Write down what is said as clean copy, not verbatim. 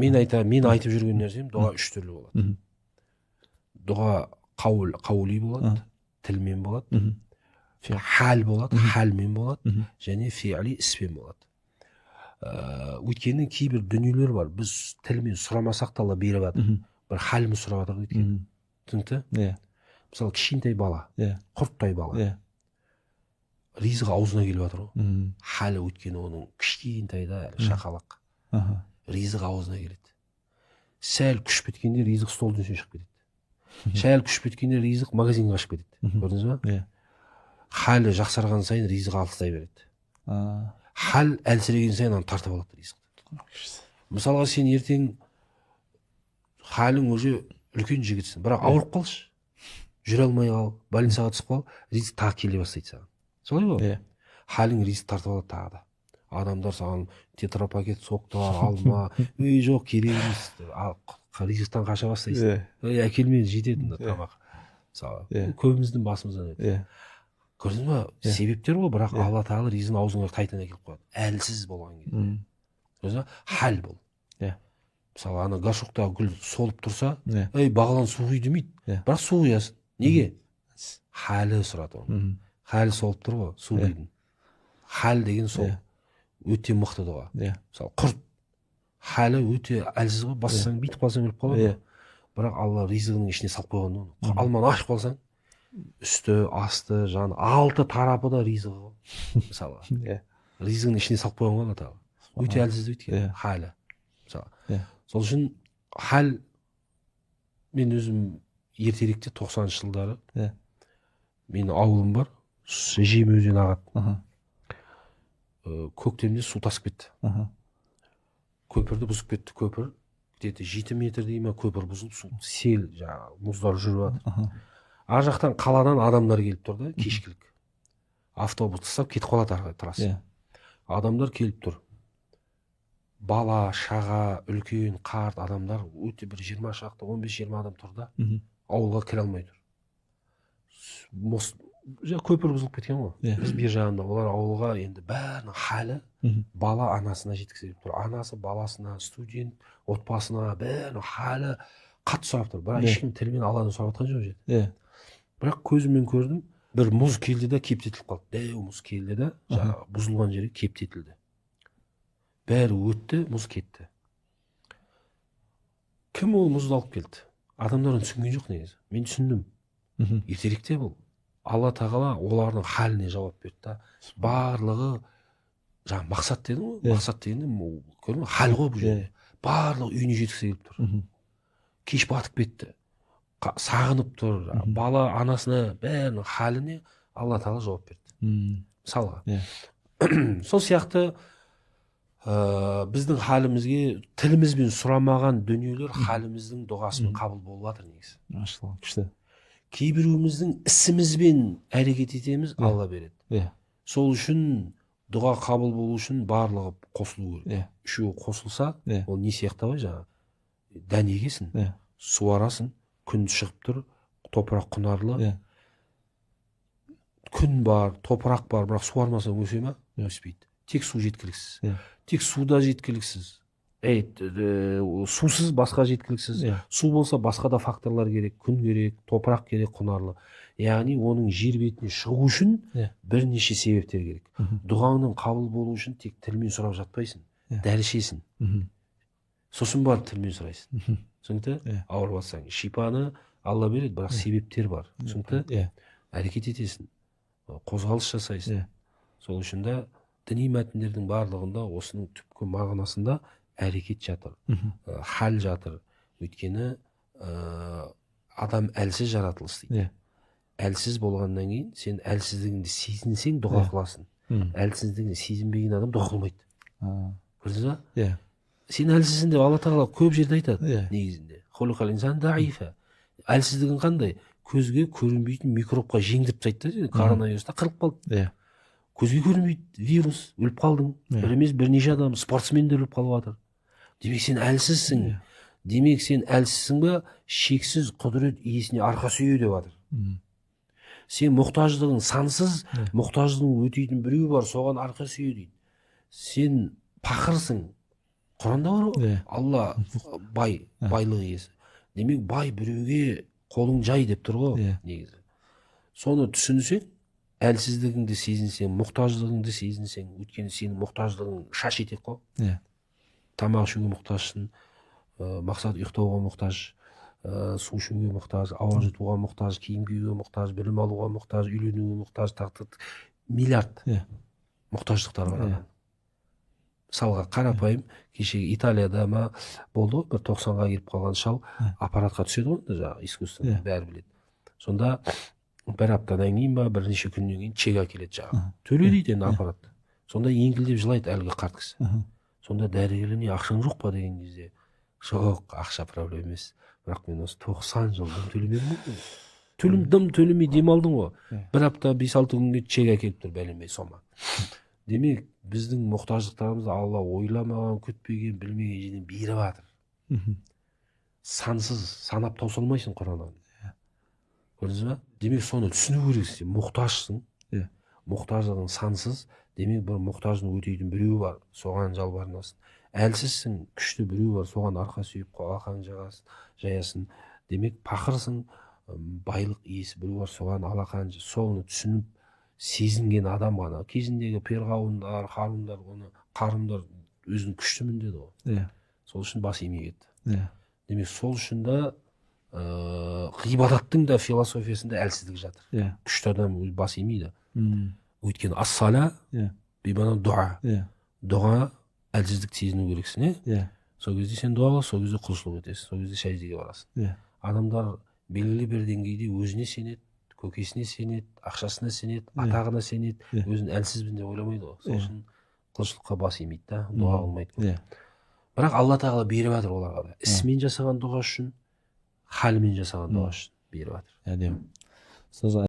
мен айтып жүрген нәрсем дұға үш түрлі болады. Дұға қаули болады, тілмен болады, хал болады, халмен болады, және фиали іспен болады. Өйткені кейбір дүниелер бар, біз тілмен сұрамасақ та Алла беріп жатыр. Бір халмен сұрап жатыр өйткені. Түсінікті? Мысалы, кішкентай бала, құрттай бала. Ризық аузына келіп жатыр ғой. Халі өйткені оның кішкентайда шақалақ. Ризық аузына келеді. Сәл күш біткенде ризық столдың үстіне шығып кетеді. Сәл күш біткенде ризық магазинге қашып кетеді. Көрдіңіз ба? Халі жақсарған сайын ризық алыстай береді. Хал әлсіреген сайын оны тартып алады ризықты. Мысалға, сен ертең халің уже үлкен жігітсің, бірақ ауырып қалшы, жүре алмай қал, больницаға түсіп қал, ризық тағы келе бастайды саған. Солай ғой? Халің ризық тартып алады тағы да. Адамдар саған тетрапакет соқтылар, алма, жоқ, керек емес. Ризықтан қаша бастайсың. Әкелмей жетеді тамақ. Көбіміздің басымыздан өтеді. Көрдіңіз ба? Себептер ғой, бірақ Алла тағала ризығын аузыңа тайтан әкеліп қояды. Әлсіз болған кезде. Көрдіңіз ба? Хал бол. Мысалы, ана горшоктағы гүл солып тұрса, бағлан су құй демейді. Бірақ су құясың. Неге? Халі сұрады оны. Халі солып тұр ғой, су құйдың. Хал деген сол. Өте мықты дұға. Мысалы, құрт. Халі өте әлсіз ғой, бассаң, бейтіп қалсаң өліп қалады. Бірақ Алла ризығының ішіне салып қойған оны. Алманы ашып қалсаң, үсті, асты, жаны, алты тарапы да ризығы ғой. Мысалы, ризығының ішіне салып қойған ғой Алла тағала. Өте әлсіз өйткені, халі. Сол үшін хал, мен өзім ертеректе 90-шы жылдары менің ауылым бар, Жем өзені ағады. Көктемде су тасып кетті. Көпірді бұзып кетті. Көпір где-то 7 метр дей ма, көпір бұзылып, су сел, мұздар жүріп жатыр. Ар жақтан қаладан адамдар келіп тұрды, кешкілік. Автобус тастап кетіп қалады трасса. Адамдар келіп тұр. Бала, шаға, үлкен, қарт адамдар өте бір 20 шақты, 15-20 адам тұрды. Ауылға кіре алмай тұр. Көпір бұзылып кеткен ғой. Біз бер жағында, олар ауылға енді бәрінің халі бала анасына жеткізіп тұр. Анасы баласына, студент, отбасына бәрінің халі қатты сұрап тұр. Бірақ ешкім тілмен Алладан сұрап жатқан жоқ жерде. Бірақ көзіммен көрдім, бір мұз келді де кептетіліп қалды. Дәу мұз келді де, бұзылған жері кептетілді. Бәрі өтті, мұз кетті. Кім ол мұзды алып келді? Адамдардың түсінген жоқ негізі. Мен түсіндім. Ертеректе бұл. Алла тағала олардың халіне жауап берді. Барлығы, мақсат дедім ғой, мақсат дегенде, хал ғой бұл жерде. Барлығы үйіне жеткісі келіп тұр. Кеш батып кетті. Сағынып тұр. Бала анасына бәрінің халіне Алла тағала жауап берді. Мысалға. Сол сияқты біздің халімізге тілімізбен сұрамаған дүниелер халіміздің дұғасымен қабыл болып жатыр негізі. Машалла, күшті. Кейбіреуіміздің ісімізбен әрекет етеміз, Алла береді. Сол үшін дұға қабыл болу үшін барлығы қосылу керек. Үшеуі қосылса, ол не сияқты ғой, дән егесің, суарасың, күн шығып тұр, топырақ құнарлы. Күн бар, топырақ бар, бірақ суармасаң өсе ме? Өспейді. Тек су жеткіліксіз. Тек суда жеткіліксіз. Сусыз басқа жеткіліксіз. Су болса басқа да факторлар керек, күн керек, топырақ керек, құнарлы. Яғни оның жер бетіне шығу үшін бірнеше себептер керек. Дұғаңның қабыл болу үшін тек тілмен сұрап жатпайсың, дәрі ішесің. Сосын барып тілмен сұрайсың. Түсінікті? Ауырып жатсаң, шипаны Алла береді, бірақ себептер бар. Түсінікті? Әрекет етесің, қозғалыс жасайсың. Сол үшін де діни мәтіндердің барлығында осының түпкі мағынасында әрекет жатыр, хал жатыр. Өйткені адам әлсіз жаратылыс дейді. Әлсіз болғаннан кейін сен әлсіздігіңді сезінсең дұға қыласың. Әлсіздігіңді сезінбеген адам дұға қылмайды. Көрдіңіз ба? Сен әлсізсің деп Алла тағала көп жерде айтады негізінде. Хулиқал инсан даифа. Әлсіздігің қандай? Көзге көрінбейтін микробқа жеңдіріп тастайды. Коронавируста қырылып қалды. Көзге көрінбейді вирус, өліп қалдың. Бір емес бірнеше адам, спортсмендер өліп қалып жатыр. Демек сен әлсізсің. Демек сен әлсізсің ба, шексіз құдірет иесіне арқа сүйе деп жатыр. Сен мұқтаждығың сансыз, мұқтаждығың өтейтін біреу бар, соған арқа сүйе дейді. Сен пақырсың, Құранда бар ғой, алла байлық иесі. Демек бай біреуге қолың жай деп тұр ғой негізі. Соны түсінсең, әлсіздігіңді сезінсең, мұқтаждығыңды сезінсең, өйткені сенің мұқтаждығың шаш етек қой. Тамақ ішуге мұқтажсың, мақсат ұйықтауға мұқтаж, су ішуге мұқтаж, ауа жұтуға мұқтаж, киім киюге мұқтаж, білім алуға мұқтаж, үйленуге мұқтаж, миллиард мұқтаждықтар бар. Мысалға қарапайым, кешегі Италияда ма болды ғой, бір 90-ға келіп қалған шал аппаратқа түседі ғой, жаңағы искусствоны бәрі біледі. Сонда бір аптадан кейін ба, бірнеше күннен кейін чек әкеледі жаңағы. Төле дейді енді аппаратты. Сонда еңкілдеп жылайды әлгі қарт кісі. Сонда дәрігерлеріне ақшаң жоқ па деген кезде, жоқ, ақша проблема емес. Бірақ мен осы 90 жылдан төлемедім. Дым төлемей демалдың ғой. Бір апта 5-6 күнге чек әкеліп тұр бәленбай сома. Демек, біздің мұқтаждықтарымызды Алла ойламаған, күтпеген, білмеген жерден беріп жатыр. Сансыз, санап таусылмайсың Құраннан. Көрдіңіз ба? Демек, соны түсіну керексің. Мұқтажсың. Мұқтаждығың сансыз. Демек, бір мұқтажын өтейтін біреу бар, соған жалбарынасың. Әлсізсің, күшті біреу бар, соған арқа сүйеп алақаң жаясың. Демек, пақырсың, байлық иесі біреу бар, соған алақан, соны түсініп сезінген адам ғана. Кезіндегі перғауындар, қарымдар өзінің күштімін деді ғой. Сол үшін бас имей кетті. Демек, сол үшін да ғибадаттың да философиясында әлсіздік жатыр. Күшті адам бас имейді. Өйткені ас-сала беймана дуа. Дұға әлсіздік сезіну керексің. Сол кезде сен дуаға, сол кезде құлшылық етесің, сол кезде сәждеге барасың. Адамдар белгілі бір деңгейде өзіне сенеді, көкесіне сенеді, ақшасына сенеді, атағына сенеді, өзін әлсізбін деп ойламайды ғой. Сол үшін құлшылыққа бас имейді да, дуа қылмайды. Бірақ Алла тағала беріп жатыр оларға да. Ісмен жасаған дұға үшін, халмен жасаған дұға үшін беріп жатыр.